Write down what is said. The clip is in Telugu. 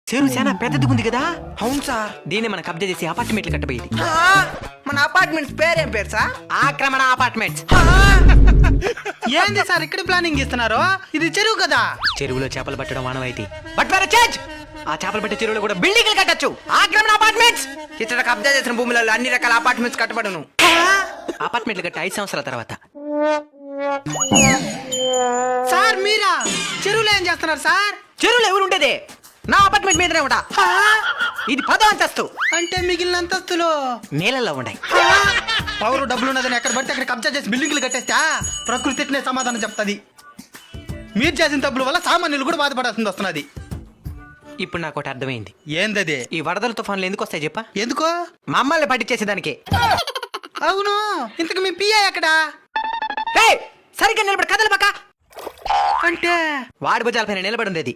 చెరువు చాలా పెద్దది ఉంది కదా, అవును సార్. దీన్ని మనం కబ్జా చేసి అపార్ట్మెంట్లు కట్టబోయేది. మన అపార్ట్మెంట్స్ పేరేం పేరు సార్? ఆక్రమణ అపార్ట్మెంట్స్. ఏంది సార్ ఇక్కడ ప్లానింగ్ ఇస్తున్నారు? ఇది చెరువు కదా. చెరువులో చేపలు పట్టడం మానవాయితీ, బట్ వేరే చేంజ్. ఆ చేపలు పట్టే చెరువులో కూడా బిల్డింగ్లు కట్టచ్చు. ఆక్రమణ అపార్ట్మెంట్స్. ఇతర కబ్జా చేసిన భూములలో అన్ని రకాల అపార్ట్మెంట్స్ కట్టబడును. అపార్ట్మెంట్లు కట్టి 5 సంవత్సరాల తర్వాత. సార్ మీరా చెరువులో ఏం చేస్తున్నారు సార్? చెరువులో ఎవరు ఉండేది? నా అపార్ట్మెంట్ మీదనే ఉంటా. ఇది 10వ అంతస్తు. అంటే మిగిలిన అంతస్తులు నేలల్లో ఉన్నాయి. పవర్ డబ్బులు ఉన్నదని ఎక్కడ పడితే అక్కడ కబ్జా చేసి బిల్డింగ్లు కట్టేస్తా ప్రకృతి ఇట్నే సమాధానం చెప్తాది. మీరు చేసిన తప్పుల వల్ల సామాన్యులు కూడా బాధపడాల్సింది వస్తున్నది. ఇప్పుడు నాకు ఒకటి అర్థమైంది. ఏందది? ఈ వరదల తుఫాన్లు ఎందుకు వస్తాయి చెప్పా? ఎందుకో? మమ్మల్ని పట్టించేసేదానికి. అవును, ఇంతకు మీ పియ్య ఎక్కడా? సరిగ్గా నిలబడి కదలు పక్క. అంటే వాడి భుజాలపైన నిలబడి ఉండేది.